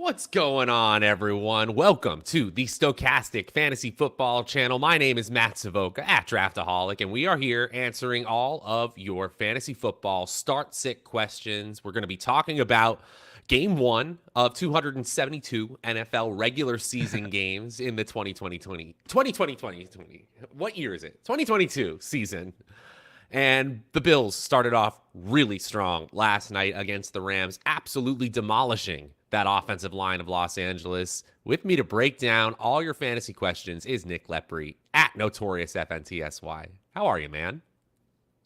What's going on, everyone? Welcome to the Stokastic Fantasy Football channel. My name is Matt Savoca at Draftaholic, and we are here answering all of your fantasy football start-sit questions. We're going to be talking about Game 1 of 272 NFL regular season games in the 2020. What year is it? 2022 season. And the Bills started off really strong last night against the Rams, absolutely demolishing that offensive line of Los Angeles. With me to break down all your fantasy questions is Nick Lepri at Notorious FNTSY. How are you, man?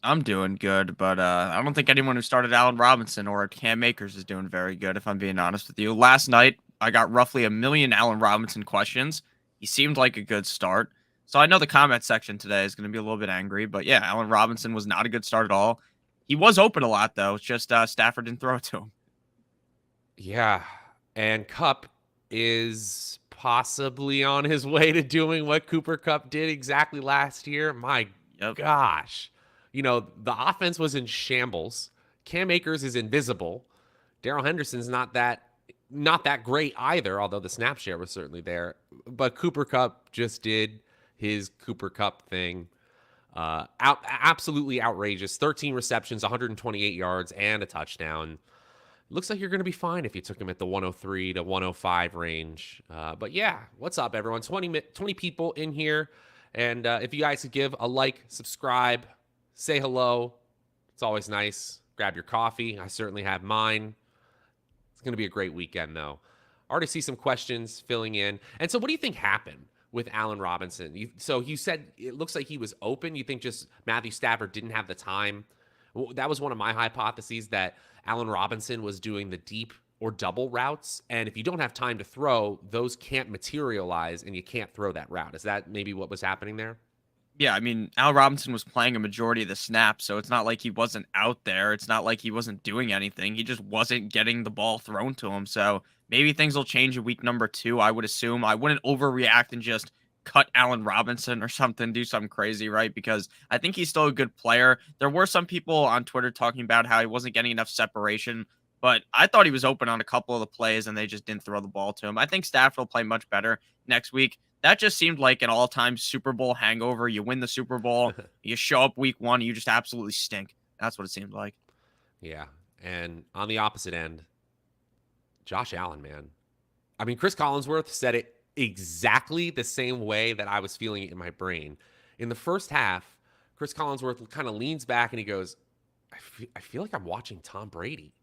I'm doing good, but I don't think anyone who started Allen Robinson or Cam Akers is doing very good, if I'm being honest with you. Last night, I got roughly a million Allen Robinson questions. He seemed like a good start. So I know the comment section today is going to be a little bit angry, but yeah, Allen Robinson was not a good start at all. He was open a lot, though. It's just Stafford didn't throw it to him. Yeah, and Cup is possibly on his way to doing what Cooper Cup did exactly last year. My Yep. gosh. The offense was in shambles. Cam Akers is invisible. Darrell Henderson's not that great either, although the snap share was certainly there. But Cooper Cup just did his Cooper Cup thing. Absolutely outrageous. 13 receptions, 128 yards, and a touchdown. Looks like you're going to be fine if you took him at the 103 to 105 range. But yeah, what's up, everyone? 20 people in here. And if you guys could give a like, subscribe, say hello, it's always nice. Grab your coffee. I certainly have mine. It's going to be a great weekend, though. Already see some questions filling in. And so, what do you think happened with Allen Robinson? So, you said it looks like he was open. You think just Matthew Stafford didn't have the time? Well, that was one of my hypotheses, that Allen Robinson was doing the deep or double routes. And if you don't have time to throw, those can't materialize and you can't throw that route. Is that maybe what was happening there? Yeah, I mean, Al Robinson was playing a majority of the snaps, so it's not like he wasn't out there. It's not like he wasn't doing anything. He just wasn't getting the ball thrown to him. So maybe things will change in week number 2. I would assume. I wouldn't overreact and just cut Allen Robinson or something, do something crazy, right? Because I think he's still a good player. There were some people on Twitter talking about how he wasn't getting enough separation, but I thought he was open on a couple of the plays and they just didn't throw the ball to him. I think Stafford will play much better next week. That just seemed like an all-time Super Bowl hangover. You win the Super Bowl, you show up week 1, you just absolutely stink. That's what it seemed like. Yeah. And on the opposite end, Josh Allen, man. I mean, Chris Collinsworth said it exactly the same way that I was feeling it in my brain. In the first half, Chris Collinsworth kind of leans back and he goes, I feel like I'm watching Tom Brady,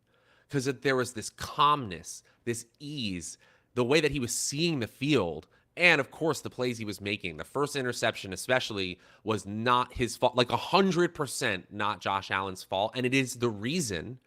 because there was this calmness, this ease, the way that he was seeing the field. And of course, the plays he was making, the first interception especially, was not his fault, like 100% not Josh Allen's fault. And it is the reason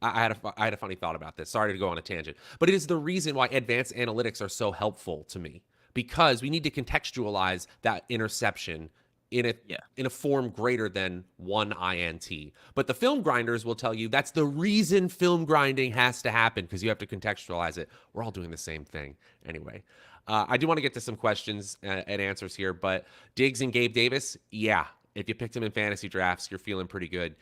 I had a funny thought about this. Sorry to go on a tangent, but it is the reason why advanced analytics are so helpful to me, because we need to contextualize that interception in a Yeah. in a form greater than one INT. But the film grinders will tell you that's the reason film grinding has to happen, because you have to contextualize it. We're all doing the same thing anyway. I do want to get to some questions and answers here, but Diggs and Gabe Davis, yeah, if you picked him in fantasy drafts, you're feeling pretty good.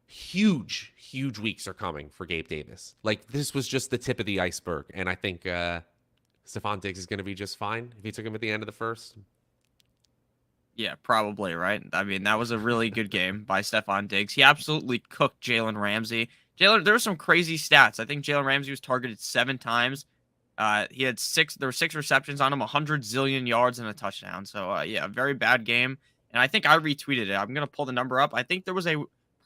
Huge weeks are coming for Gabe Davis. Like, this was just the tip of the iceberg, and I think Stephon Diggs is going to be just fine if he took him at the end of the first. Yeah, probably, right? I mean, that was a really good game by Stephon Diggs. He absolutely cooked Jalen Ramsey. There were some crazy stats. I think Jalen Ramsey was targeted 7 times. There were 6 receptions on him, 100 zillion yards and a touchdown. So, yeah, a very bad game. And I think I retweeted it. I'm going to pull the number up. I think there was a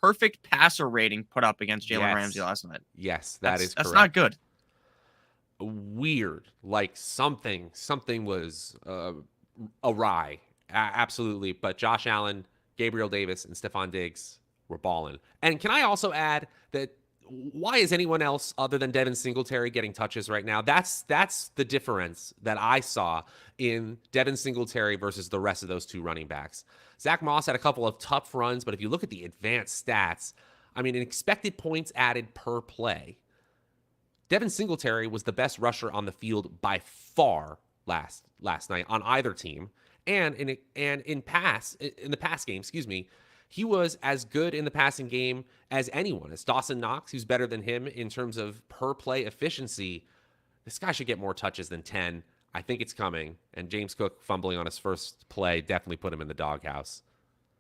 perfect passer rating put up against Jalen Ramsey Yes. last night. Yes, that That's is that's not correct. good. Weird. Like, something was awry. Absolutely. But Josh Allen, Gabriel Davis, and Stephon Diggs were balling. And can I also add that, why is anyone else other than Devin Singletary getting touches right now? That's the difference that I saw in Devin Singletary versus the rest of those 2 running backs. Zach Moss had a couple of tough runs, but if you look at the advanced stats, I mean, in expected points added per play, Devin Singletary was the best rusher on the field by far last night on either team. And in the pass game, excuse me, he was as good in the passing game as anyone. As Dawson Knox, who's better than him in terms of per play efficiency. This guy should get more touches than 10. I think it's coming. And James Cook fumbling on his first play definitely put him in the doghouse.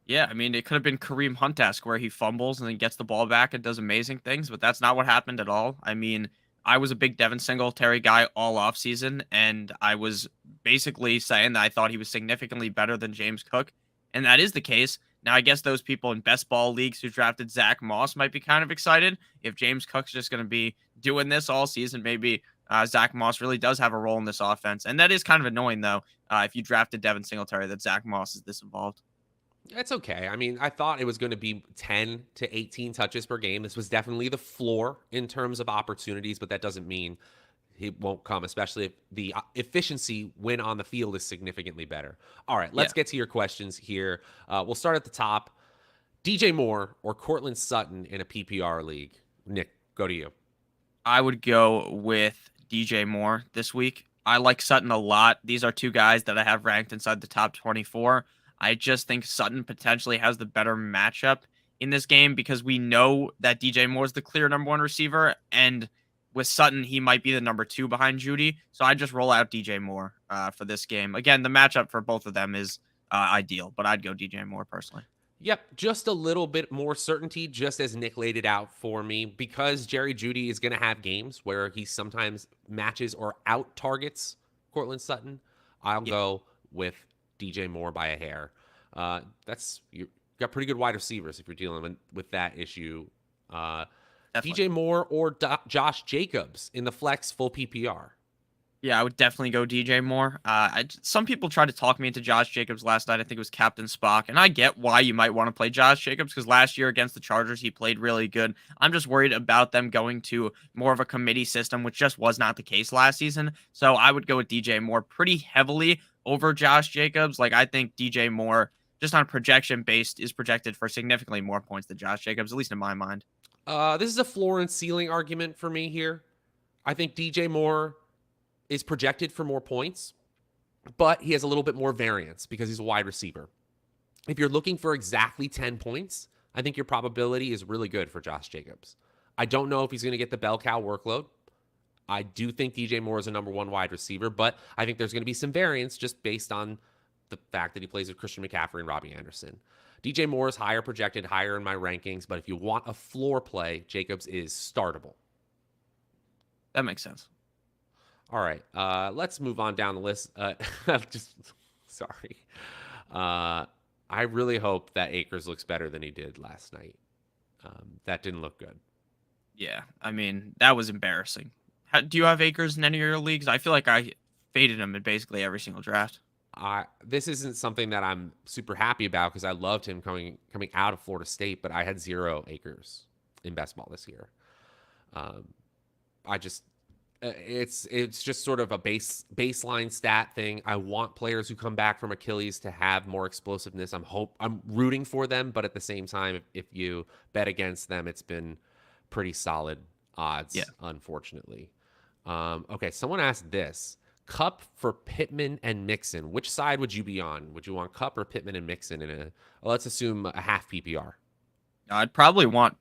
Yeah, I mean, it could have been Kareem Hunt-esque where he fumbles and then gets the ball back and does amazing things, but that's not what happened at all. I mean, I was a big Devin Singletary guy all offseason, and I was basically saying that I thought he was significantly better than James Cook, and that is the case. Now, I guess those people in best ball leagues who drafted Zach Moss might be kind of excited. If James Cook's just going to be doing this all season, maybe Zach Moss really does have a role in this offense. And that is kind of annoying, though, if you drafted Devin Singletary, that Zach Moss is this involved. It's okay. I mean, I thought it was going to be 10 to 18 touches per game. This was definitely the floor in terms of opportunities, but that doesn't mean he won't come, especially if the efficiency when on the field is significantly better. All right, let's get to your questions here. We'll start at the top. DJ Moore or Cortland Sutton in a PPR league? Nick, go to you. I would go with DJ Moore this week. I like Sutton a lot. These are two guys that I have ranked inside the top 24. I just think Sutton potentially has the better matchup in this game because we know that DJ Moore is the clear number one receiver, and with Sutton, he might be the number two behind Judy. So I just roll out DJ Moore for this game. Again, the matchup for both of them is ideal, but I'd go DJ Moore personally. Yep, just a little bit more certainty, just as Nick laid it out for me, because Jerry Jeudy is going to have games where he sometimes matches or out targets Cortland Sutton. I'll go with DJ Moore by a hair. You got pretty good wide receivers if you're dealing with that issue. DJ Moore or Josh Jacobs in the flex full PPR. Yeah, I would definitely go DJ Moore. Some people tried to talk me into Josh Jacobs last night. I think it was Captain Spock. And I get why you might want to play Josh Jacobs because last year against the Chargers, he played really good. I'm just worried about them going to more of a committee system, which just was not the case last season. So I would go with DJ Moore pretty heavily over Josh Jacobs. Like, I think DJ Moore, just on projection based, is projected for significantly more points than Josh Jacobs, at least in my mind. This is a floor and ceiling argument for me here. I think DJ Moore is projected for more points, but he has a little bit more variance because he's a wide receiver. If you're looking for exactly 10 points, I think your probability is really good for Josh Jacobs. I don't know if he's going to get the bell cow workload. I do think DJ Moore is a number one wide receiver, but I think there's going to be some variance just based on the fact that he plays with Christian McCaffrey and Robbie Anderson. DJ Moore is higher projected, higher in my rankings, but if you want a floor play, Jacobs is startable. That makes sense. All right, let's move on down the list. Sorry. I really hope that Akers looks better than he did last night. That didn't look good. Yeah, I mean, that was embarrassing. Do you have Akers in any of your leagues? I feel like I faded him in basically every single draft. This isn't something that I'm super happy about because I loved him coming out of Florida State, but I had 0 Akers in best ball this year. It's just sort of a baseline stat thing. I want players who come back from Achilles to have more explosiveness. I'm rooting for them, but at the same time, if you bet against them, it's been pretty solid odds, unfortunately. Okay, someone asked this. Cup for Pittman and Mixon. Which side would you be on? Would you want Cup or Pittman and Mixon let's assume a half PPR? I'd probably want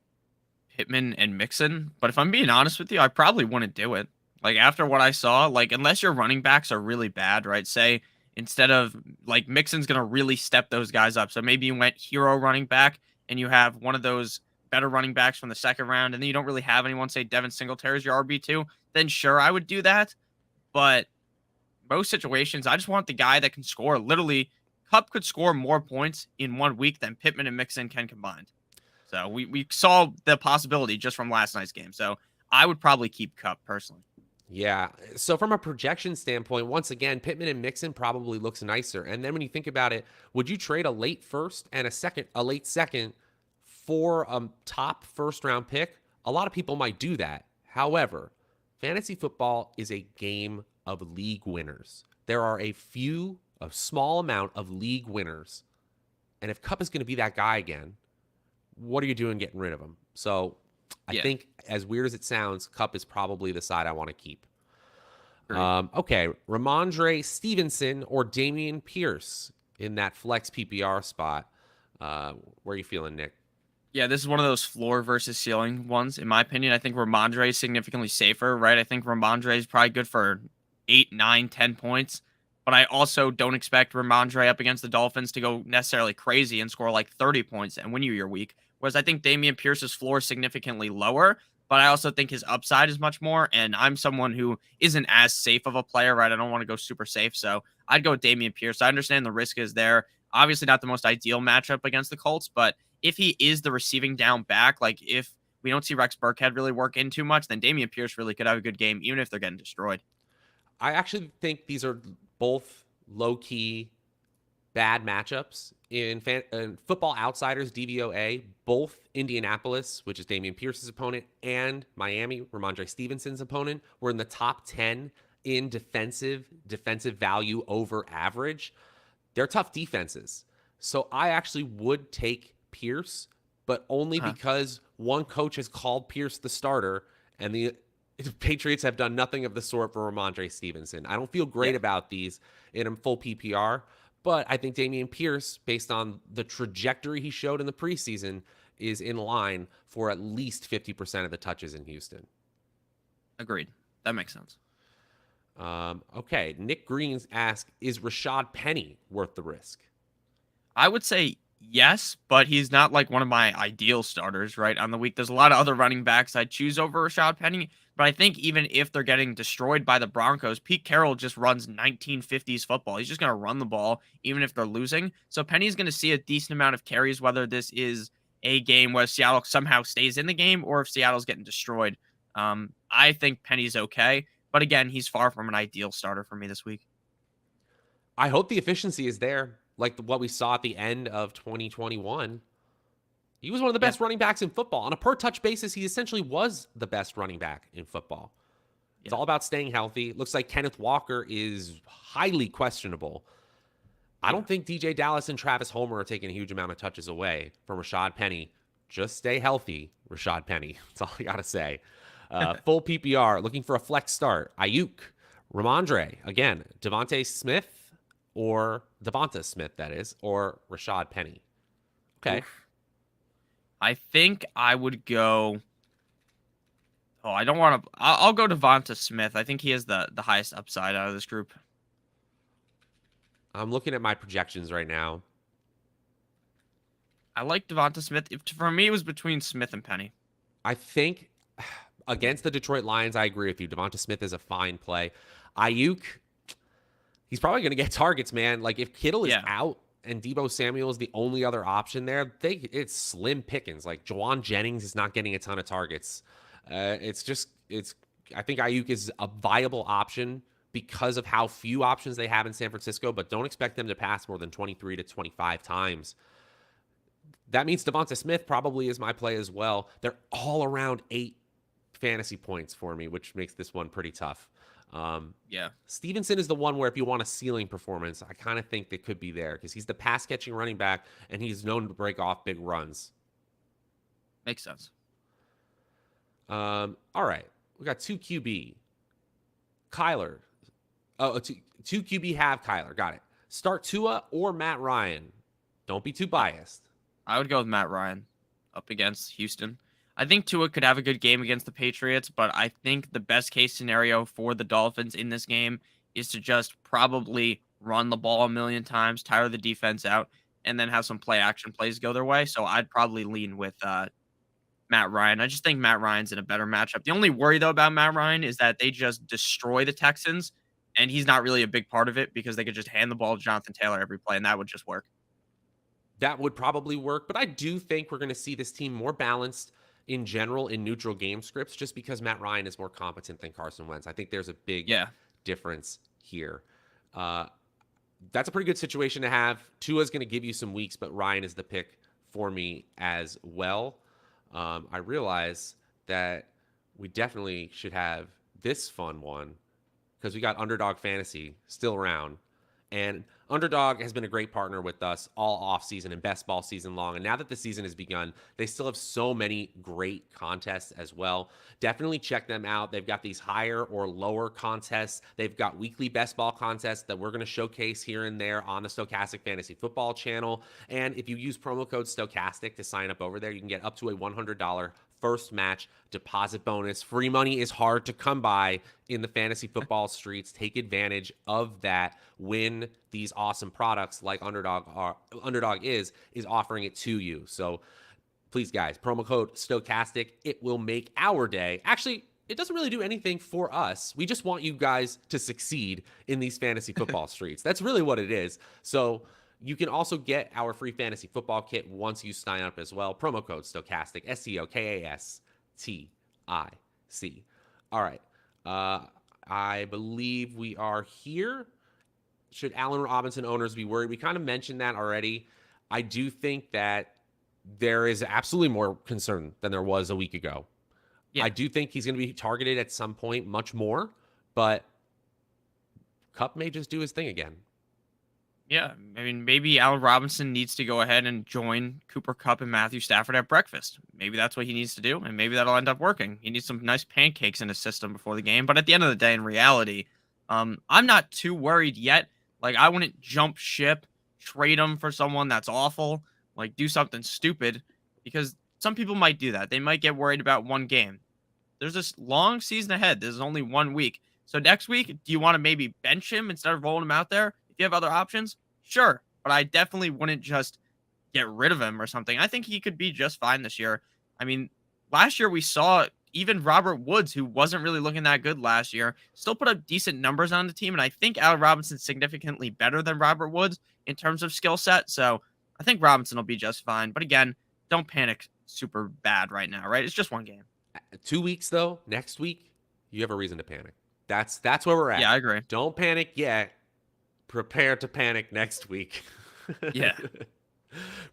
Pittman and Mixon, but if I'm being honest with you, I probably wouldn't do it. Like, after what I saw, like, unless your running backs are really bad, right? Say, instead of, like, Mixon's going to really step those guys up. So maybe you went hero running back and you have one of those better running backs from the second round, and then you don't really have anyone, say Devin Singletary is your RB2, then sure, I would do that. But most situations, I just want the guy that can score. Literally, Cup could score more points in 1 week than Pittman and Mixon can combined. So we saw the possibility just from last night's game. So I would probably keep Cup personally. Yeah. So from a projection standpoint, once again, Pittman and Mixon probably looks nicer. And then when you think about it, would you trade a late first and a late second for a top first round pick? A lot of people might do that. However, fantasy football is a game of league winners. There are a small amount of league winners. And if Cup is going to be that guy again, what are you doing getting rid of him? So I think, as weird as it sounds, Cup is probably the side I want to keep. Okay, Ramondre Stevenson or Dameon Pierce in that flex PPR spot. Where are you feeling, Nick? Yeah, this is one of those floor versus ceiling ones. In my opinion, I think Ramondre is significantly safer, right? I think Ramondre is probably good for 8, 9, 10 points. But I also don't expect Ramondre up against the Dolphins to go necessarily crazy and score like 30 points and win you your week. Whereas I think Damian Pierce's floor is significantly lower, but I also think his upside is much more. And I'm someone who isn't as safe of a player, right? I don't want to go super safe. So I'd go with Damian Pierce. I understand the risk is there. Obviously, not the most ideal matchup against the Colts, but if he is the receiving down back, like if we don't see Rex Burkhead really work in too much, then Damian Pierce really could have a good game, even if they're getting destroyed. I actually think these are both low key bad matchups in Football Outsiders DVOA. Both Indianapolis, which is Damian Pierce's opponent, and Miami, Ramondre Stevenson's opponent, were in the top 10 in defensive value over average. They're tough defenses. So I actually would take Pierce, but only Huh. because one coach has called Pierce the starter and the Patriots have done nothing of the sort for Ramondre Stevenson. I don't feel great Yeah, about these in a full PPR, but I think Damian Pierce, based on the trajectory he showed in the preseason, is in line for at least 50% of the touches in Houston. agreed. That makes sense. Okay, Nick Greens asks, is Rashad Penny worth the risk? I would say yes, but he's not like one of my ideal starters, right? On the week, there's a lot of other running backs I'd choose over Rashad Penny. But I think even if they're getting destroyed by the Broncos, Pete Carroll just runs 1950s football. He's just going to run the ball, even if they're losing. So Penny's going to see a decent amount of carries, whether this is a game where Seattle somehow stays in the game or if Seattle's getting destroyed. I think Penny's okay. But again, he's far from an ideal starter for me this week. I hope the efficiency is there, like what we saw at the end of 2021. He was one of the Yeah. best running backs in football. On a per touch basis, he essentially was the best running back in football. It's Yeah. all about staying healthy. Looks like Kenneth Walker is highly questionable. I Yeah. don't think DJ Dallas and Travis Homer are taking a huge amount of touches away from Rashad Penny. Just stay healthy, Rashad Penny. That's all I got to say. Full PPR, looking for a flex start. Ayuk, Ramondre, again, Devontae Smith or Devonta Smith, that is, or Rashad Penny. Okay. Oof. I think I would go. Oh, I don't want to. I'll go Devonta Smith. I think he has the highest upside out of this group. I'm looking at my projections right now. I like Devonta Smith. For me, it was between Smith and Penny. I think against the Detroit Lions, I agree with you. Devonta Smith is a fine play. Ayuk, he's probably going to get targets, man. Like if Kittle is Yeah, out and Debo Samuel is the only other option there, it's slim pickings. Like Jawan Jennings is not getting a ton of targets. It's. I think Ayuk is a viable option because of how few options they have in San Francisco, but don't expect them to pass more than 23 to 25 times. That means Devonta Smith probably is my play as well. They're all around 8 fantasy points for me, which makes this one pretty tough. yeah, Stevenson is the one where if you want a ceiling performance, I kind of think they could be there because he's the pass catching running back and he's known to break off big runs. makes sense. All right. We got 2 QB. Kyler. Oh, 2 QB have Kyler. Got it. Start Tua or Matt Ryan. Don't be too biased. I would go with Matt Ryan up against Houston. I think Tua could have a good game against the Patriots, but I think the best case scenario for the Dolphins in this game is to just probably run the ball a million times, tire the defense out, and then have some play action plays go their way. So I'd probably lean with Matt Ryan. I just think Matt Ryan's in a better matchup. The only worry though about Matt Ryan is that they just destroy the Texans, and he's not really a big part of it because they could just hand the ball to Jonathan Taylor every play, and that would just work. That would probably work, but I do think we're going to see this team more balanced in general in neutral game scripts just because Matt Ryan is more competent than Carson Wentz. I think there's a big Yeah, difference here. Uh, that's a pretty good situation to have. Tua's going to give you some weeks, but Ryan is the pick for me as well. I realize that we definitely should have this fun one because we got Underdog Fantasy still around. And Underdog has been a great partner with us all off season and best ball season long. And now that the season has begun, they still have so many great contests as well. Definitely check them out. They've got these higher or lower contests. They've got weekly best ball contests that we're going to showcase here and there on the Stokastic Fantasy Football channel. And if you use promo code Stokastic to sign up over there, you can get up to a $100 first match deposit bonus. Free money is hard to come by in the fantasy football streets. Take advantage of that when these awesome products like Underdog is offering it to you. So please, guys, promo code Stokastic. It will make our day. Actually, it doesn't really do anything for us. We just want you guys to succeed in these fantasy football streets. That's really what it is. So you can also get our free fantasy football kit once you sign up as well. Promo code Stokastic, Stokastic. All right. I believe we are here. Should Allen Robinson owners be worried? We kind of mentioned that already. I do think that there is absolutely more concern than there was a week ago. Yeah. I do think he's going to be targeted at some point much more, but Kupp may just do his thing again. Yeah, I mean, maybe Allen Robinson needs to go ahead and join Cooper Kupp and Matthew Stafford at breakfast. Maybe that's what he needs to do, and maybe that'll end up working. He needs some nice pancakes in his system before the game. But at the end of the day, in reality, I'm not too worried yet. Like, I wouldn't jump ship, trade him for someone that's awful, like do something stupid, because some people might do that. They might get worried about one game. There's this long season ahead. There's only 1 week. So next week, do you want to maybe bench him instead of rolling him out there? If you have other options, sure. But I definitely wouldn't just get rid of him or something. I think he could be just fine this year. I mean, last year we saw even Robert Woods, who wasn't really looking that good last year, still put up decent numbers on the team. And I think Allen Robinson's significantly better than Robert Woods in terms of skill set. So I think Robinson will be just fine. But again, don't panic super bad right now, right? It's just one game. 2 weeks, though. Next week, you have a reason to panic. That's where we're at. Yeah, I agree. Don't panic yet. Prepare to panic next week. Yeah.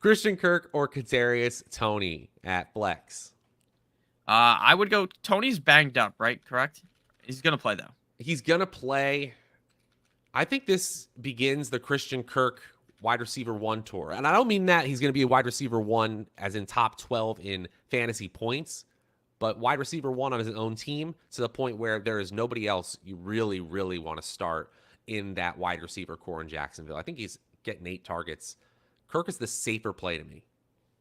Christian Kirk or Kadarius Toney at flex? I would go. Tony's banged up, right? Correct? He's going to play, though. He's going to play. I think this begins the Christian Kirk wide receiver 1 tour. And I don't mean that he's going to be a wide receiver 1 as in top 12 in fantasy points, but wide receiver 1 on his own team to the point where there is nobody else you really, really want to start in that wide receiver core in Jacksonville. I think he's getting 8 targets. Kirk is the safer play to me.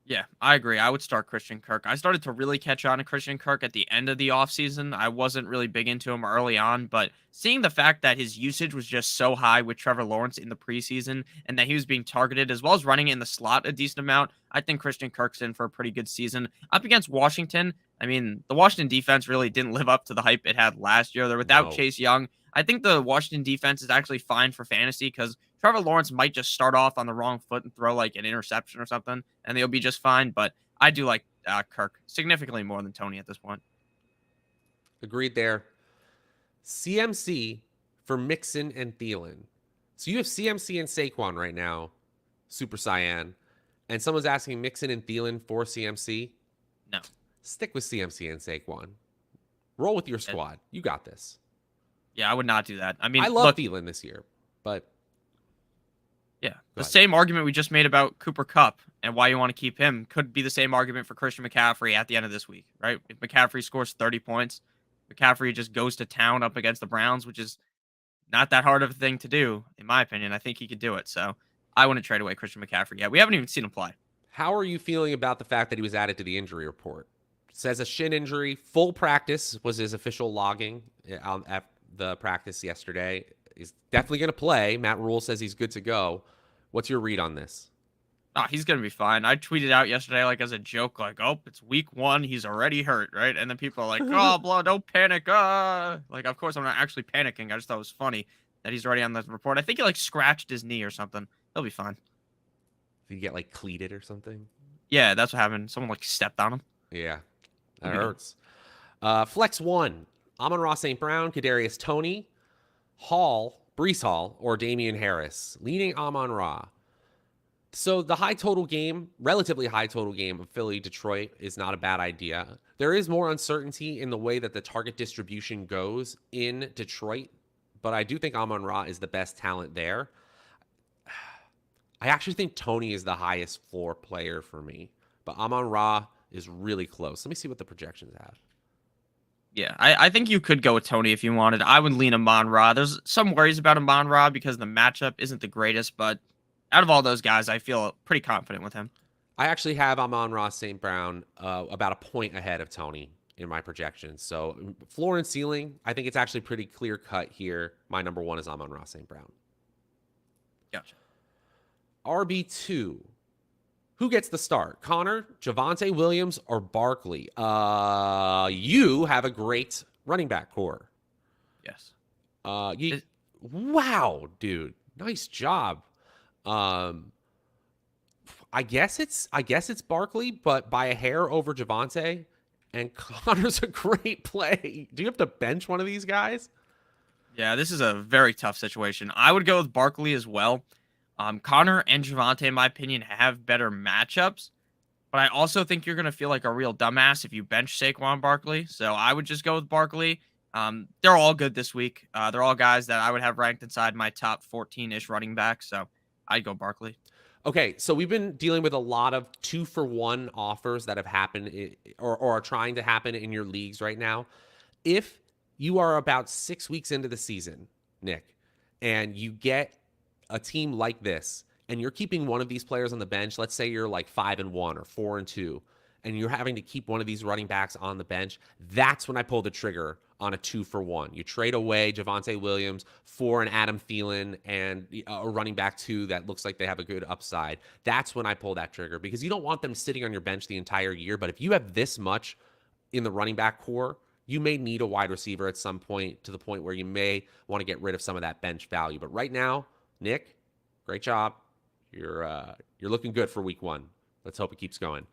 Yeah, I agree. I would start Christian Kirk. I started to really catch on to Christian Kirk at the end of the offseason. I wasn't really big into him early on, but seeing the fact that his usage was just so high with Trevor Lawrence in the preseason and that he was being targeted as well as running in the slot a decent amount, I think Christian Kirk's in for a pretty good season. Up against Washington, I mean, the Washington defense really didn't live up to the hype it had last year. They're without Chase Young. I think the Washington defense is actually fine for fantasy because Trevor Lawrence might just start off on the wrong foot and throw like an interception or something, and they'll be just fine. But I do like Kirk significantly more than Toney at this point. Agreed there. CMC for Mixon and Thielen. So you have CMC and Saquon right now, Super Cyan, and someone's asking Mixon and Thielen for CMC. No. Stick with CMC and Saquon. Roll with your squad. You got this. Yeah, I would not do that. I mean, I love Thielen this year, but yeah, the same argument we just made about Cooper Kupp and why you want to keep him could be the same argument for Christian McCaffrey at the end of this week, right? If McCaffrey scores 30 points, McCaffrey just goes to town up against the Browns, which is not that hard of a thing to do, in my opinion. I think he could do it. So I wouldn't trade away Christian McCaffrey yet. We haven't even seen him play. How are you feeling about the fact that he was added to the injury report? It says a shin injury, full practice was his official logging at the practice yesterday. He's definitely going to play. Matt Rule says he's good to go. What's your read on this? Oh, he's going to be fine. I tweeted out yesterday, like as a joke, like, oh, it's week 1. He's already hurt, right? And then people are like, oh, blah, don't panic. Like, of course, I'm not actually panicking. I just thought it was funny that he's already on the report. I think he like scratched his knee or something. He'll be fine. Did he get like cleated or something? Yeah, that's what happened. Someone like stepped on him. Yeah, that hurts. Flex 1. Amon-Ra St. Brown, Kadarius Toney, Breece Hall, or Damian Harris. Leaning Amon-Ra. So the relatively high total game of Philly-Detroit is not a bad idea. There is more uncertainty in the way that the target distribution goes in Detroit, but I do think Amon-Ra is the best talent there. I actually think Tony is the highest floor player for me, but Amon-Ra is really close. Let me see what the projections have. Yeah, I think you could go with Tony if you wanted. I would lean Amon-Ra. There's some worries about Amon-Ra because the matchup isn't the greatest, but out of all those guys, I feel pretty confident with him. I actually have Amon-Ra St. Brown about a point ahead of Tony in my projections. So floor and ceiling, I think it's actually pretty clear cut here. My number one is Amon-Ra St. Brown. Gotcha. RB2. Who gets the start? Connor, Javonte Williams, or Barkley? You have a great running back core. Yes. Wow, dude. Nice job. I guess it's Barkley, but by a hair over Javonte. And Connor's a great play. Do you have to bench one of these guys? Yeah, this is a very tough situation. I would go with Barkley as well. Connor and Javonte, in my opinion, have better matchups, but I also think you're going to feel like a real dumbass if you bench Saquon Barkley. So I would just go with Barkley. They're all good this week. They're all guys that I would have ranked inside my top 14-ish running backs. So I'd go Barkley. Okay, so we've been dealing with a lot of 2-for-1 offers that have happened or are trying to happen in your leagues right now. If you are about 6 weeks into the season, Nick, and you get a team like this, and you're keeping one of these players on the bench, let's say you're like 5-1 or 4-2, and you're having to keep one of these running backs on the bench, that's when I pull the trigger on a 2-for-1. You trade away Javonte Williams for an Adam Thielen and a running back 2 that looks like they have a good upside. That's when I pull that trigger, because you don't want them sitting on your bench the entire year. But if you have this much in the running back core, you may need a wide receiver at some point, to the point where you may want to get rid of some of that bench value. But right now, Nick, great job. You're looking good for week 1. Let's hope it keeps going.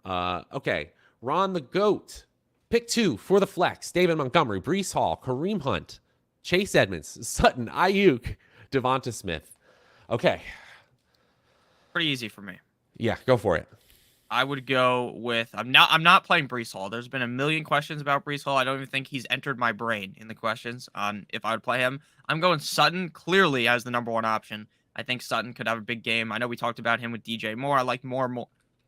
Okay, Ron the GOAT. Pick 2 for the flex: David Montgomery, Breece Hall, Kareem Hunt, Chase Edmonds, Sutton, Ayuk, Devonta Smith. Okay. Pretty easy for me. Yeah, go for it. I would go with I'm not playing Breece Hall. There's been a million questions about Breece Hall. I don't even think he's entered my brain in the questions on if I would play him. I'm going Sutton clearly as the number 1 option. I think Sutton could have a big game. I know we talked about him with DJ Moore. I like more.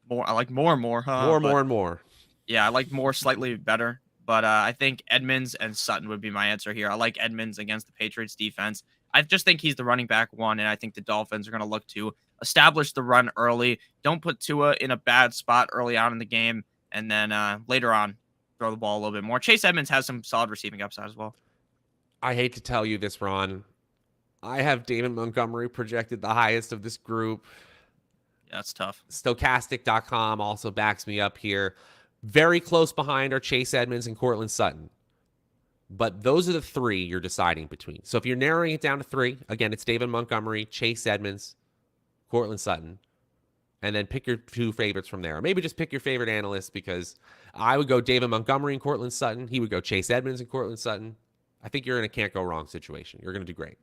I like more. More and more. Yeah, I like Moore slightly better, but I think Edmonds and Sutton would be my answer here. I like Edmonds against the Patriots defense. I just think he's the running back 1, and I think the Dolphins are going to look to establish the run early. Don't put Tua in a bad spot early on in the game, and then later on, throw the ball a little bit more. Chase Edmonds has some solid receiving upside as well. I hate to tell you this, Ron. I have David Montgomery projected the highest of this group. Yeah, that's tough. Stokastic.com also backs me up here. Very close behind are Chase Edmonds and Courtland Sutton. But those are the 3 you're deciding between. So if you're narrowing it down to 3, again, it's David Montgomery, Chase Edmonds, Courtland Sutton, and then pick your 2 favorites from there. Or maybe just pick your favorite analyst, because I would go David Montgomery and Courtland Sutton. He would go Chase Edmonds and Courtland Sutton. I think you're in a can't go wrong situation. You're going to do great.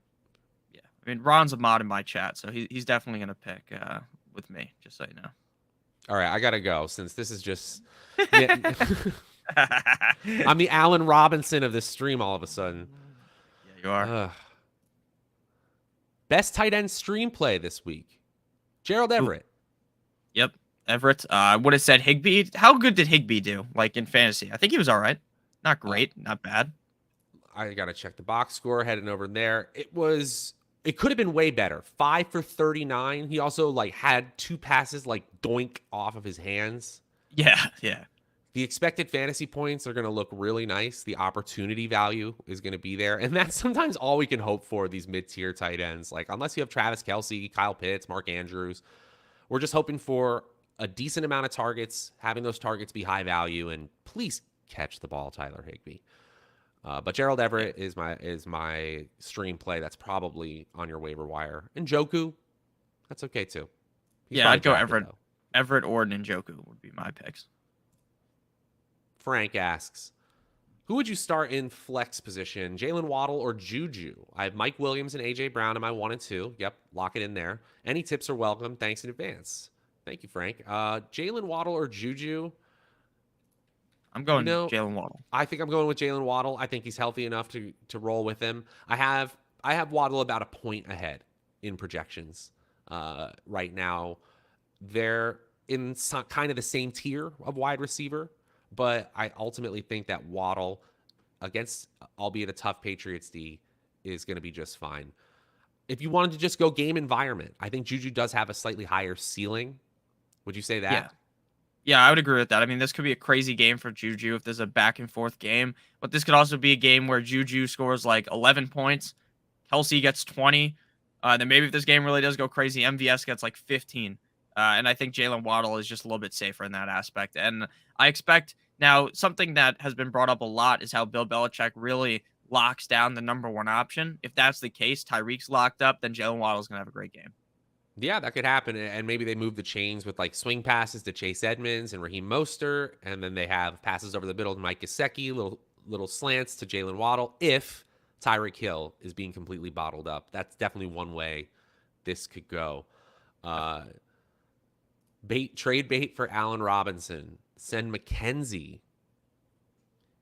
Yeah. I mean, Ron's a mod in my chat, so he's definitely going to pick with me, just so you know. All right, I got to go, since this is just... I'm the Allen Robinson of this stream all of a sudden. Yeah, you are. Best tight end stream play this week: Gerald Everett. Ooh. Yep, Everett. I would have said Higbee. How good did Higbee do, like, in fantasy? I think he was all right. Not great, not bad. I got to check the box score heading over there. It could have been way better. 5 for 39. He also had 2 passes doink off of his hands. Yeah. The expected fantasy points are going to look really nice. The opportunity value is going to be there. And that's sometimes all we can hope for, these mid-tier tight ends. Unless you have Travis Kelce, Kyle Pitts, Mark Andrews, we're just hoping for a decent amount of targets, having those targets be high value, and please catch the ball, Tyler Higbee. But Gerald Everett is my stream play that's probably on your waiver wire. And Njoku, that's okay too. I'd go Everett. Though. Everett or Njoku would be my picks. Frank asks, who would you start in flex position, Jalen Waddle or Juju? I have Mike Williams and A.J. Brown in my 1 and 2. Yep, lock it in there. Any tips are welcome. Thanks in advance. Thank you, Frank. Jalen Waddle or Juju? I'm going Jalen Waddle. I think I'm going with Jalen Waddle. I think he's healthy enough to roll with him. I have Waddle about a point ahead in projections. right now. They're in kind of the same tier of wide receiver, but I ultimately think that Waddle against, albeit a tough Patriots D, is going to be just fine. If you wanted to just go game environment, I think Juju does have a slightly higher ceiling. Would you say Yeah. that? Yeah, I would agree with that. I mean, this could be a crazy game for Juju if there's a back and forth game, but this could also be a game where Juju scores like 11 points, Kelsey gets 20, then maybe if this game really does go crazy, MVS gets like 15. And I think Jalen Waddle is just a little bit safer in that aspect. And I expect now something that has been brought up a lot is how Bill Belichick really locks down the number one option. If that's the case, Tyreek's locked up, then Jalen Waddle's going to have a great game. Yeah, that could happen. And maybe they move the chains with like swing passes to Chase Edmonds and Raheem Mostert. And then they have passes over the middle to Mike Gesicki, little slants to Jalen Waddle. If Tyreek Hill is being completely bottled up, that's definitely one way this could go. Trade bait for Allen Robinson. Send McKenzie.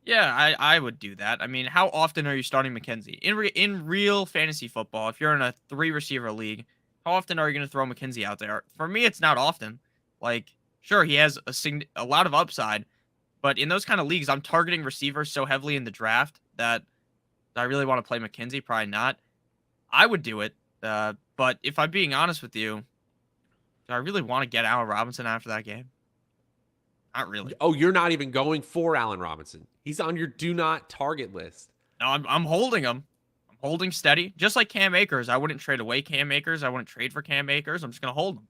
Yeah, I would do that. I mean, how often are you starting McKenzie in real fantasy football? If you're in a 3 receiver league, how often are you going to throw McKenzie out there? For me, it's not often. Like, sure, he has a lot of upside, but in those kind of leagues, I'm targeting receivers so heavily in the draft that I really want to play McKenzie. Probably not. I would do it, but if I'm being honest with you, do I really want to get Allen Robinson after that game? Not really. Oh, you're not even going for Allen Robinson. He's on your do not target list. No, I'm holding him. I'm holding steady. Just like Cam Akers. I wouldn't trade away Cam Akers. I wouldn't trade for Cam Akers. I'm just going to hold him.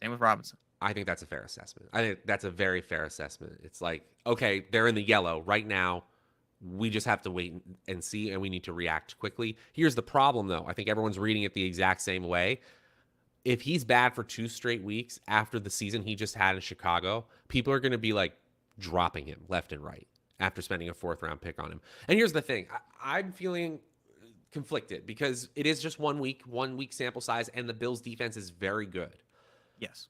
Same with Robinson. I think that's a fair assessment. I think that's a very fair assessment. It's like, okay, they're in the yellow right now. We just have to wait and see, and we need to react quickly. Here's the problem, though. I think everyone's reading it the exact same way. If he's bad for 2 straight weeks after the season he just had in Chicago, people are going to be like dropping him left and right after spending a 4th-round pick on him. And here's the thing. I'm feeling conflicted because it is just 1 week sample size, and the Bills' defense is very good. Yes.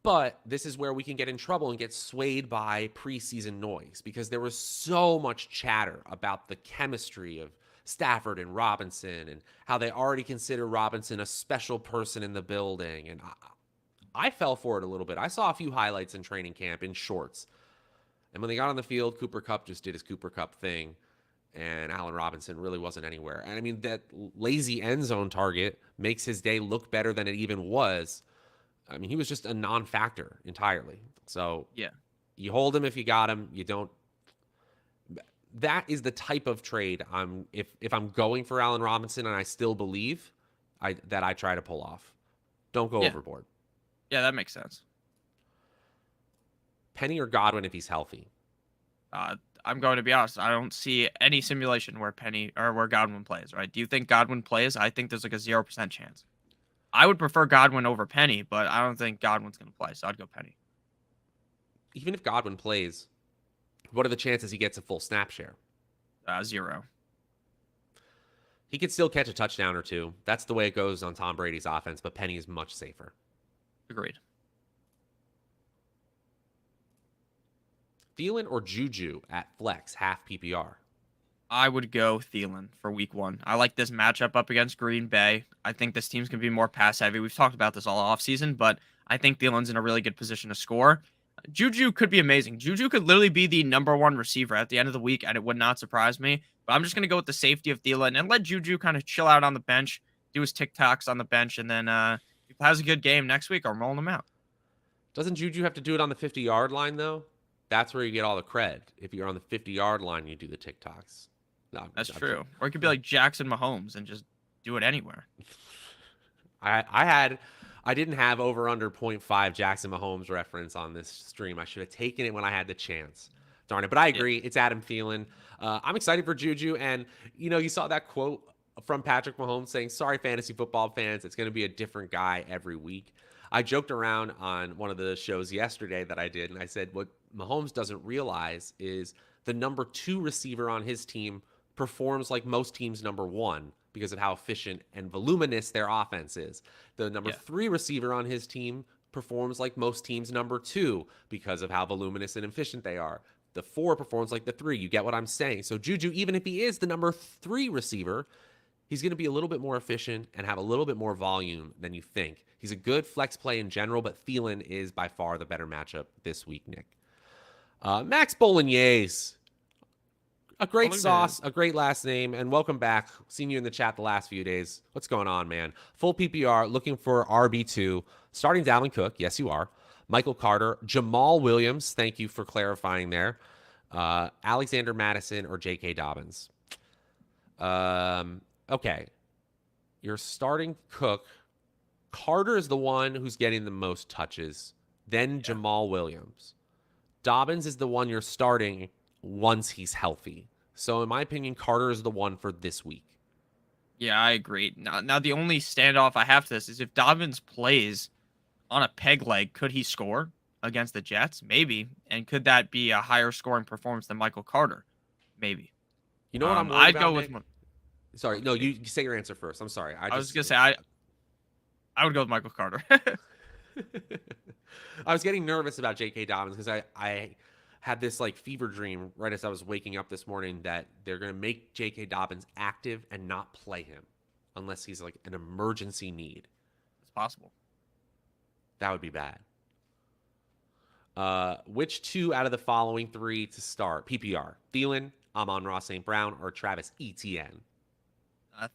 But this is where we can get in trouble and get swayed by preseason noise because there was so much chatter about the chemistry of Stafford and Robinson and how they already consider Robinson a special person in the building. And I fell for it a little bit. I saw a few highlights in training camp in shorts. And when they got on the field, Cooper Kupp just did his Cooper Kupp thing. And Allen Robinson really wasn't anywhere. And I mean, that lazy end zone target makes his day look better than it even was. I mean, he was just a non-factor entirely. So Yeah. you hold him if you got him. You don't. That is the type of trade if I'm going for Allen Robinson and I still believe that I try to pull off. Don't go overboard. Yeah, that makes sense. Penny or Godwin if he's healthy. I'm going to be honest. I don't see any simulation where Penny or where Godwin plays. Right? Do you think Godwin plays? I think there's like a 0% chance. I would prefer Godwin over Penny, but I don't think Godwin's going to play, so I'd go Penny. Even if Godwin plays, what are the chances he gets a full snap share? 0. He could still catch a touchdown or two. That's the way it goes on Tom Brady's offense, but Penny is much safer. Agreed. Thielen or Juju at flex, half PPR? I would go Thielen for week 1. I like this matchup up against Green Bay. I think this team's going to be more pass heavy. We've talked about this all offseason, but I think Thielen's in a really good position to score. Juju could be amazing. Juju could literally be the number 1 receiver at the end of the week, and it would not surprise me. But I'm just going to go with the safety of Thielen and let Juju kind of chill out on the bench, do his TikToks on the bench, and then if he has a good game next week, I'm rolling him out. Doesn't Juju have to do it on the 50-yard line, though? That's where you get all the cred. If you're on the 50-yard line, you do the TikToks. No, That's true. Or it could be like Jackson Mahomes and just do it anywhere. I didn't have over under 0.5 Jackson Mahomes reference on this stream. I should have taken it when I had the chance. Darn it. But I agree. It's Adam Thielen. I'm excited for Juju. And, you saw that quote from Patrick Mahomes saying, sorry, fantasy football fans, it's going to be a different guy every week. I joked around on one of the shows yesterday that I did, and I said what Mahomes doesn't realize is the number 2 receiver on his team performs like most teams' number 1 because of how efficient and voluminous their offense is. The number 3 receiver on his team performs like most teams' number 2 because of how voluminous and efficient they are. The 4 performs like the 3. You get what I'm saying? So Juju, even if he is the number 3 receiver, he's going to be a little bit more efficient and have a little bit more volume than you think. He's a good flex play in general, but Thielen is by far the better matchup this week, Nick. Max Bolognese. A great sauce, a great last name, and welcome back. Seen you in the chat the last few days. What's going on, man? Full PPR, looking for RB2. Starting Dalvin Cook. Yes, you are. Michael Carter. Jamal Williams. Thank you for clarifying there. Alexander Madison or J.K. Dobbins. Okay. You're starting Cook. Carter is the one who's getting the most touches. Then Jamal Williams. Dobbins is the one you're starting once he's healthy. So in my opinion, Carter is the one for this week. Yeah, I agree. Now the only standoff I have to this is if Dobbins plays on a peg leg, could he score against the Jets? Maybe. And could that be a higher scoring performance than Michael Carter? Maybe. You know what I'm worried I'd about, go Nick? with Sorry, no, you say your answer first. I'm sorry. I was gonna say I would go with Michael Carter. I was getting nervous about J.K. Dobbins because I had this like fever dream right as I was waking up this morning that they're going to make J.K. Dobbins active and not play him unless he's like an emergency need. It's possible. That would be bad. Which two out of the following three to start? PPR. Thielen, Amon-Ra St. Brown, or Travis Etienne?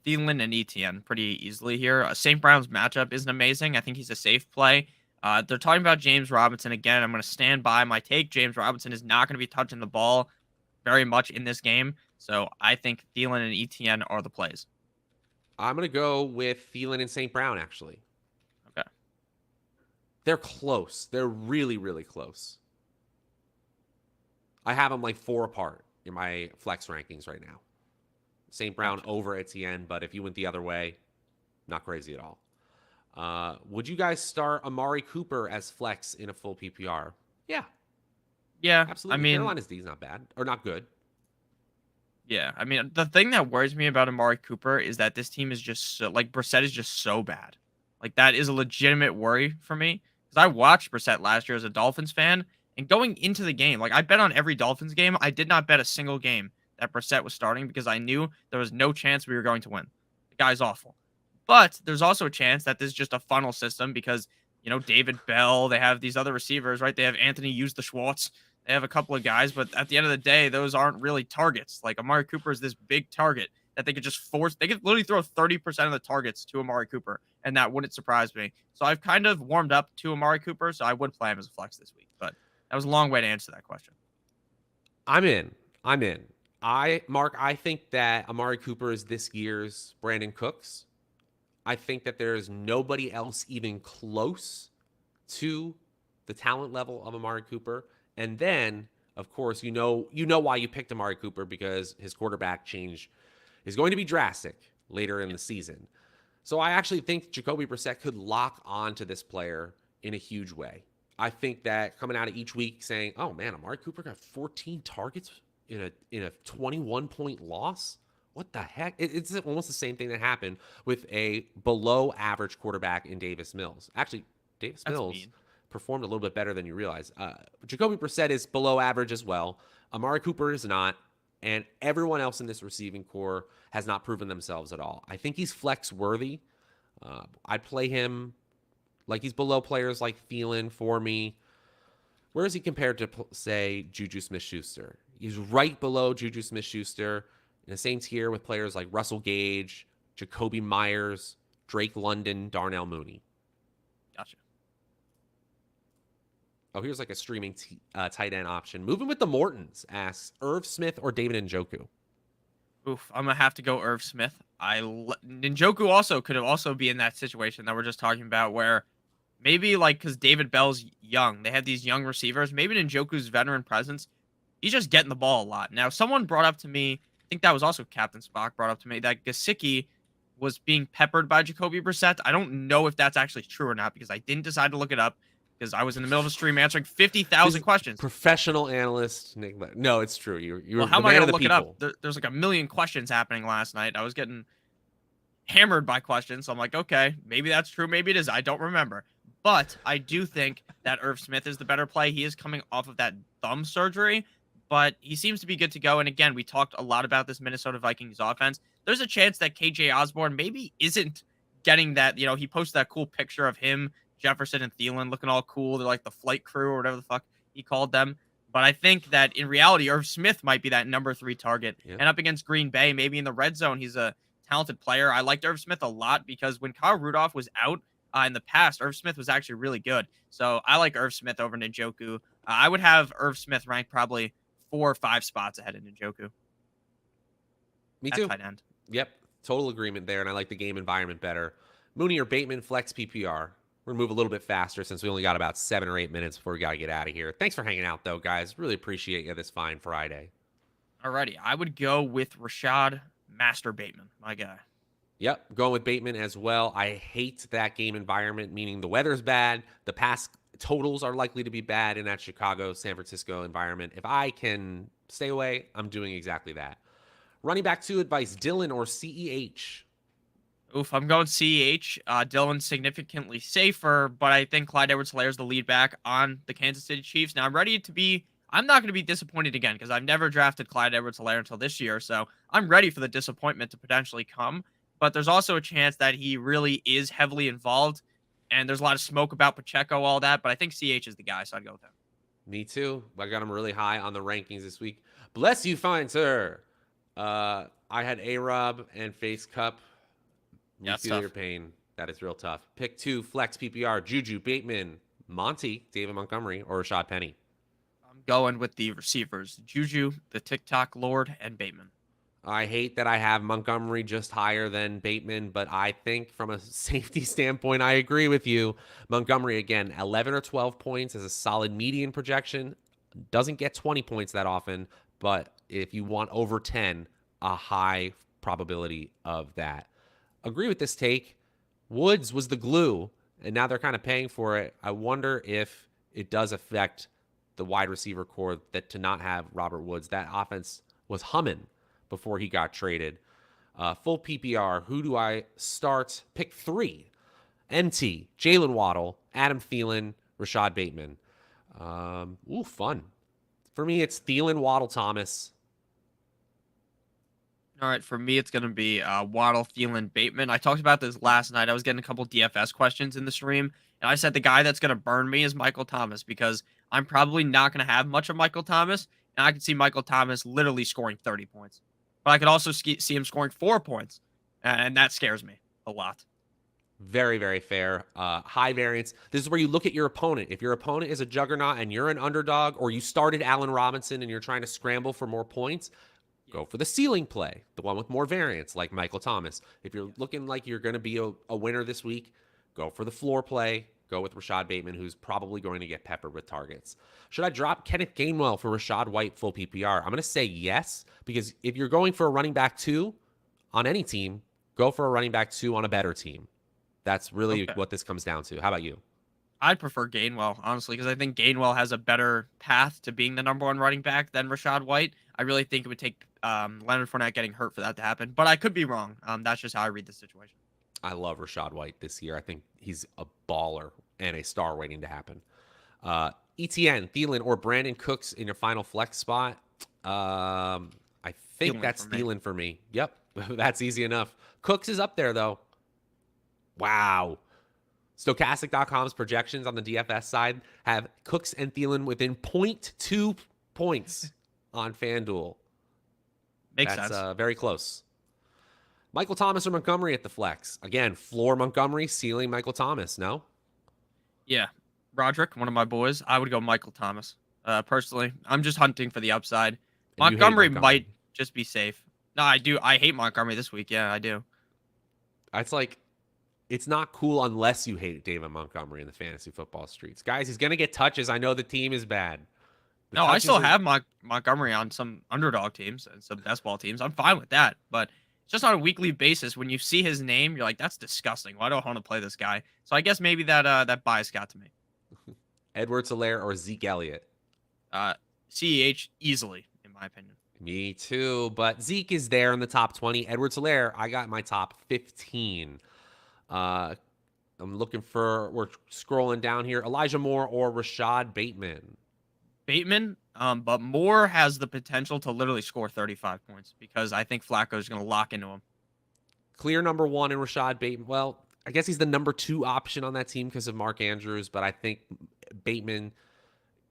Thielen and Etienne pretty easily here. St. Brown's matchup isn't amazing. I think he's a safe play. They're talking about James Robinson again. I'm going to stand by my take. James Robinson is not going to be touching the ball very much in this game. So I think Thielen and Etienne are the plays. I'm going to go with Thielen and St. Brown, actually. Okay. They're close. They're really, really close. I have them like 4 apart in my flex rankings right now. St. Brown over Etienne, but if you went the other way, not crazy at all. Would you guys start Amari Cooper as flex in a full PPR? Yeah. Yeah. Absolutely. I mean, Carolina's D is not bad or not good. Yeah. I mean, the thing that worries me about Amari Cooper is that this team is just so, like, Brissett is just so bad. Like, that is a legitimate worry for me because I watched Brissett last year as a Dolphins fan, and going into the game, like, I bet on every Dolphins game. I did not bet a single game that Brissett was starting because I knew there was no chance we were going to win. The guy's awful. But there's also a chance that this is just a funnel system because, you know, David Bell, they have these other receivers, right? They have Anthony Hughes, the Schwartz. They have a couple of guys, but at the end of the day, those aren't really targets. Like Amari Cooper is this big target that they could just force. They could literally throw 30% of the targets to Amari Cooper, and that wouldn't surprise me. So I've kind of warmed up to Amari Cooper, so I would play him as a flex this week. But that was a long way to answer that question. I'm in. Mark, I think that Amari Cooper is this year's Brandon Cooks. I think that there is nobody else even close to the talent level of Amari Cooper. And then, of course, you know why you picked Amari Cooper because his quarterback change is going to be drastic later in the season. So I actually think Jacoby Brissett could lock on to this player in a huge way. I think that coming out of each week saying, oh man, Amari Cooper got 14 targets in a 21-point loss. What the heck? It's almost the same thing that happened with a below average quarterback in Davis Mills. Actually, Davis Mills performed a little bit better than you realize. Jacoby Brissett is below average as well. Amari Cooper is not. And everyone else in this receiving core has not proven themselves at all. I think he's flex worthy. I'd play him like he's below players like Thielen for me. Where is he compared to, say, Juju Smith-Schuster? He's right below Juju Smith-Schuster in the same tier with players like Russell Gage, Jacoby Myers, Drake London, Darnell Mooney. Gotcha. Oh, here's like a streaming tight end option. Moving with the Mortons asks Irv Smith or David Njoku. Oof, I'm gonna have to go Irv Smith. Njoku also could have also be in that situation that we're just talking about where maybe like because David Bell's young, they have these young receivers. Maybe Njoku's veteran presence, he's just getting the ball a lot. Now, someone brought up to me, I think that was also Captain Spock brought up to me that Gesicki was being peppered by Jacoby Brissett. I don't know if that's actually true or not because I didn't decide to look it up because I was in the middle of a stream answering 50,000 questions. Professional analyst, Nick. No, it's true. You're how the am I man going of to the look people. it up? There's like a million questions happening last night. I was getting hammered by questions. So I'm like, okay, maybe that's true. Maybe it is. I don't remember. But I do think that Irv Smith is the better play. He is coming off of that thumb surgery. but he seems to be good to go. And again, we talked a lot about this Minnesota Vikings offense. There's a chance that KJ Osborne maybe isn't getting that. He posted that cool picture of him, Jefferson, and Thielen looking all cool. They're like the flight crew or whatever the fuck he called them. But I think that in reality, Irv Smith might be that number 3 target. Yeah. And up against Green Bay, maybe in the red zone, he's a talented player. I liked Irv Smith a lot because when Kyle Rudolph was out in the past, Irv Smith was actually really good. So I like Irv Smith over Njoku. I would have Irv Smith ranked probably 4 or 5 spots ahead of Njoku. Me too. Tight end. Yep. Total agreement there. And I like the game environment better. Mooney or Bateman, flex PPR. We're going to move a little bit faster since we only got about 7 or 8 minutes before we got to get out of here. Thanks for hanging out, though, guys. Really appreciate you this fine Friday. Alrighty. I would go with Rashad Master Bateman, my guy. Yep, going with Bateman as well. I hate that game environment, meaning the weather's bad. The pass totals are likely to be bad in that Chicago, San Francisco environment. If I can stay away, I'm doing exactly that. Running back 2 advice, Dylan or CEH? Oof, I'm going CEH. Dylan's significantly safer, but I think Clyde Edwards-Helaire is the lead back on the Kansas City Chiefs. Now, I'm not going to be disappointed again because I've never drafted Clyde Edwards-Helaire until this year, so I'm ready for the disappointment to potentially come. But there's also a chance that he really is heavily involved, and there's a lot of smoke about Pacheco, all that, but I think CH is the guy, so I'd go with him. Me too. I got him really high on the rankings this week. Bless you, fine sir. I had A-Rob and Face Cup. We feel your pain. That is real tough. Pick 2, flex PPR, Juju, Bateman, Monty, David Montgomery, or Rashad Penny. I'm going with the receivers, Juju, the TikTok Lord, and Bateman. I hate that I have Montgomery just higher than Bateman, but I think from a safety standpoint, I agree with you. Montgomery, again, 11 or 12 points is a solid median projection. Doesn't get 20 points that often, but if you want over 10, a high probability of that. Agree with this take. Woods was the glue, and now they're kind of paying for it. I wonder if it does affect the wide receiver core that to not have Robert Woods. That offense was humming before he got traded. Full PPR, who do I start? Pick 3. MT, Jalen Waddle, Adam Thielen, Rashad Bateman. Fun. For me, it's Thielen, Waddle, Thomas. All right, for me, it's going to be Waddle, Thielen, Bateman. I talked about this last night. I was getting a couple DFS questions in the stream, and I said the guy that's going to burn me is Michael Thomas because I'm probably not going to have much of Michael Thomas, and I could see Michael Thomas literally scoring 30 points. But I could also see him scoring 4 points, and that scares me a lot. Very, very fair. High variance. This is where you look at your opponent. If your opponent is a juggernaut and you're an underdog, or you started Allen Robinson and you're trying to scramble for more points, go for the ceiling play, the one with more variance, like Michael Thomas. If you're looking like you're going to be a winner this week, go for the floor play. Go with Rashad Bateman, who's probably going to get peppered with targets. Should I drop Kenneth Gainwell for Rashad White full PPR? I'm going to say yes, because if you're going for a running back 2 on any team, go for a running back 2 on a better team. That's really what this comes down to. How about you? I'd prefer Gainwell, honestly, because I think Gainwell has a better path to being the number 1 running back than Rashad White. I really think it would take Leonard Fournette getting hurt for that to happen, but I could be wrong. That's just how I read the situation. I love Rashad White this year. I think he's a baller and a star waiting to happen. ETN, Thielen, or Brandon Cooks in your final flex spot. I think Thielen that's for me. Thielen for me. Yep, that's easy enough. Cooks is up there, though. Wow. Stokastic.com's projections on the DFS side have Cooks and Thielen within 0.2 points on FanDuel. Makes That's sense. Very close. Michael Thomas or Montgomery at the flex. Again, floor Montgomery, ceiling Michael Thomas, no? Yeah. Roderick, one of my boys, I would go Michael Thomas. Personally, I'm just hunting for the upside. Montgomery might just be safe. No, I do. I hate Montgomery this week. Yeah, I do. It's like, it's not cool unless you hate David Montgomery in the fantasy football streets. Guys, he's going to get touches. I know the team is bad. No, I still have Montgomery on some underdog teams and some best ball teams. I'm fine with that. But just on a weekly basis, when you see his name, you're like, that's disgusting. Why do I want to play this guy? So I guess maybe that bias got to me. Edwards-Helaire or Zeke Elliott? CEH easily, in my opinion. Me too, but Zeke is there in the top 20. Edwards-Helaire, I got my top 15. I'm looking for, we're scrolling down here, Elijah Moore or Rashad Bateman? Bateman, But Moore has the potential to literally score 35 points because I think Flacco is going to lock into him. Clear number one in Rashad Bateman. Well, I guess he's the number 2 option on that team because of Mark Andrews, but I think Bateman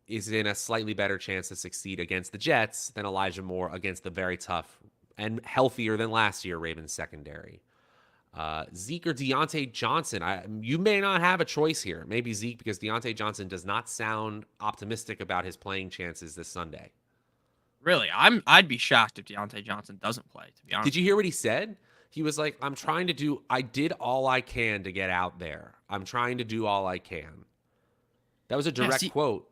is in a slightly better chance to succeed against the Jets than Elijah Moore against the very tough and healthier than last year Ravens secondary. Zeke or Deontay Johnson. You may not have a choice here. Maybe Zeke because Deontay Johnson does not sound optimistic about his playing chances this Sunday. Really, I'd be shocked if Deontay Johnson doesn't play, to be honest. Did you hear what he said? He was like, I did all I can to get out there. I'm trying to do all I can. That was a direct quote.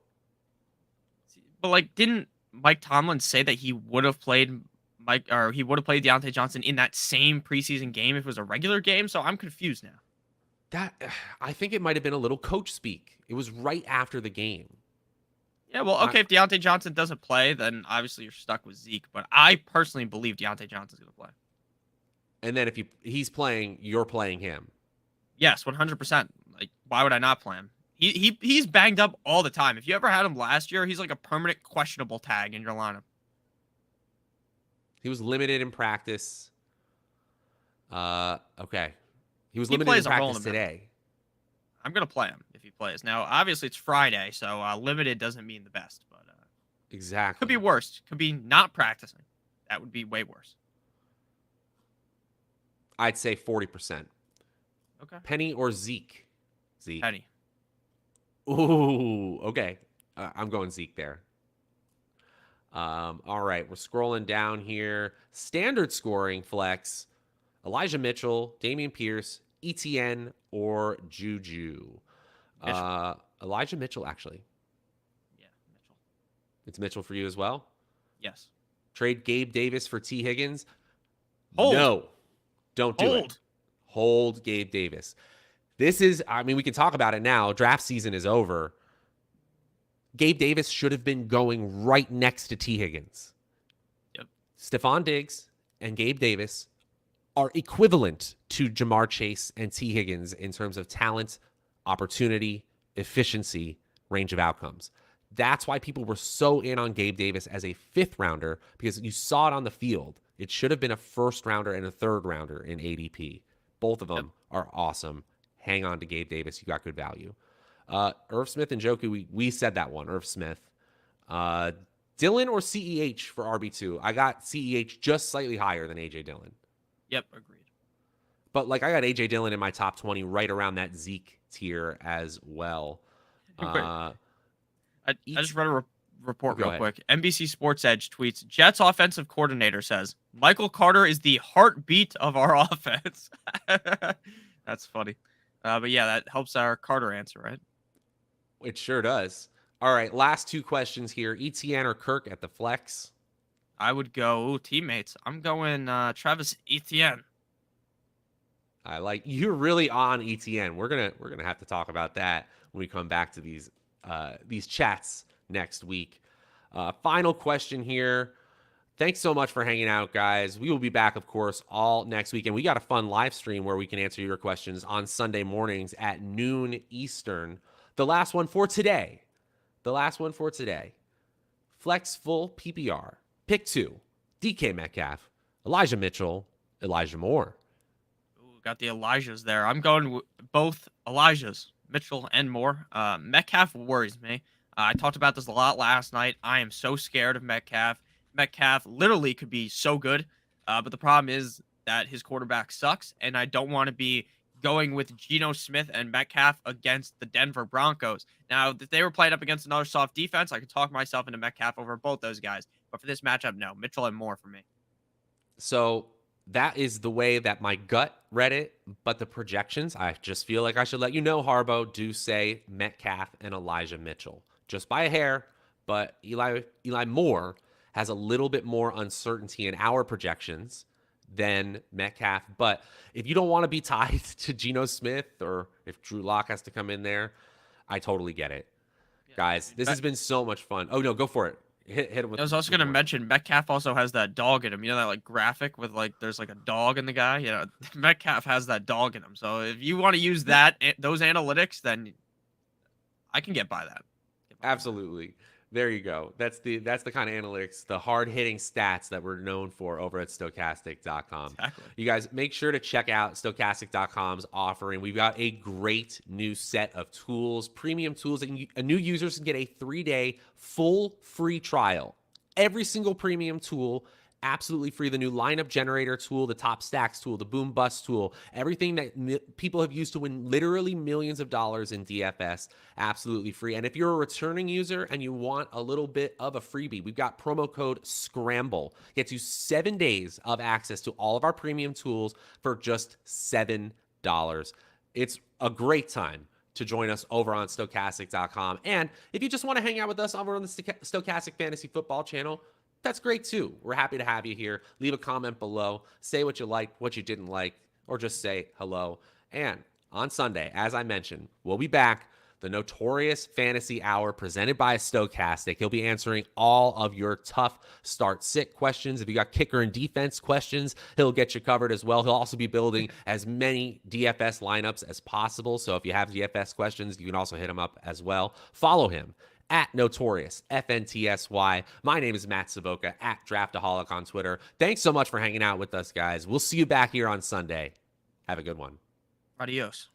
But like, didn't Mike Tomlin say that he would have played Deontay Johnson in that same preseason game if it was a regular game? So I'm confused now. I think it might have been a little coach speak. It was right after the game. Yeah, well, okay, if Deontay Johnson doesn't play, then obviously you're stuck with Zeke. But I personally believe Deontay Johnson's going to play. And then if he's playing, you're playing him. Yes, 100%. Like, why would I not play him? He's banged up all the time. If you ever had him last year, he's like a permanent questionable tag in your lineup. He was limited in practice. Okay. He was limited in practice today. I'm going to play him if he plays. Now, obviously, it's Friday, so limited doesn't mean the best. But exactly. Could be worse. Could be not practicing. That would be way worse. I'd say 40%. Okay. Penny or Zeke? Zeke. Penny. Ooh, okay. I'm going Zeke there. All right, we're scrolling down here. Standard scoring flex. Elijah Mitchell, Dameon Pierce, ETN, or Juju. Elijah Mitchell, actually. Yeah, Mitchell. It's Mitchell for you as well? Yes. Trade Gabe Davis for T. Higgins? Hold. No. Don't do it. Hold Gabe Davis. This is, we can talk about it now. Draft season is over. Gabe Davis should have been going right next to T. Higgins. Yep. Stephon Diggs and Gabe Davis are equivalent to Jamar Chase and T. Higgins in terms of talent, opportunity, efficiency, range of outcomes. That's why people were so in on Gabe Davis as a 5th rounder, because you saw it on the field. It should have been a 1st rounder and a 3rd rounder in ADP. Both of them are awesome. Hang on to Gabe Davis. You got good value. Irv Smith and Njoku, we said that one. Irv Smith. Dillon or CEH for RB2? I got CEH just slightly higher than AJ Dillon. Yep, agreed. But I got AJ Dillon in my top 20, right around that Zeke tier as well. I just read a report real ahead. quick. NBC Sports Edge tweets, Jets offensive coordinator says, Michael Carter is the heartbeat of our offense. That's funny. But yeah, that helps our Carter answer, right? It sure does. All right, last 2 questions here. ETN or Kirk at the flex? I would go teammates. I'm going Travis Etienne. You're really on ETN. We're gonna have to talk about that when we come back to these chats next week. Final question here. Thanks so much for hanging out, guys. We will be back, of course, all next week. And we got a fun live stream where we can answer your questions on Sunday mornings at noon Eastern. The last one for today. Flex full PPR. Pick 2. DK Metcalf, Elijah Mitchell, Elijah Moore. Ooh, got the Elijahs there. I'm going both Elijahs, Mitchell and Moore. Metcalf worries me. I talked about this a lot last night. I am so scared of Metcalf. Metcalf literally could be so good, but the problem is that his quarterback sucks, and I don't want to be going with Geno Smith and Metcalf against the Denver Broncos. Now, if they were playing up against another soft defense, I could talk myself into Metcalf over both those guys. But for this matchup, no. Mitchell and Moore for me. So that is the way that my gut read it, but the projections, I just feel like I should let you know, Harbo, do say Metcalf and Elijah Mitchell. Just by a hair, but Eli Moore has a little bit more uncertainty in our projections than Metcalf. But if you don't want to be tied to Geno Smith, or if Drew Lock has to come in there, I totally get it. Yeah, guys, this has been so much fun. Oh, no, go for it. Hit him with. I was also going to mention Metcalf also has that dog in him. You know that graphic with there's a dog in the guy? You know, Metcalf has that dog in him. So if you want to use those analytics, then I can get by that. Absolutely. There you go. That's the kind of analytics, the hard-hitting stats that we're known for over at Stokastic.com. Exactly. You guys make sure to check out Stokastic.com's offering. We've got a great new set of tools, premium tools, and new users can get a 3-day full free trial. Every single premium tool absolutely free. The new lineup generator tool, the top stacks tool, the boom bust tool, everything that people have used to win literally millions of dollars in DFS, absolutely free. And if you're a returning user and you want a little bit of a freebie, we've got promo code SCRAMBLE. Gets you 7 days of access to all of our premium tools for just $7. It's a great time to join us over on Stokastic.com. And if you just want to hang out with us over on the Stokastic Fantasy Football channel, that's great too. We're happy to have you here. Leave a comment below. Say what you liked, what you didn't like, or just say hello. And on Sunday, as I mentioned, we'll be back. The Notorious Fantasy Hour presented by Stokastic. He'll be answering all of your tough start-sit questions. If you got kicker and defense questions, he'll get you covered as well. He'll also be building as many DFS lineups as possible. So if you have DFS questions, you can also hit him up as well. Follow him at Notorious FNTSY. My name is Matt Savoca at Draftaholic on Twitter. Thanks so much for hanging out with us, guys. We'll see you back here on Sunday. Have a good one. Adios.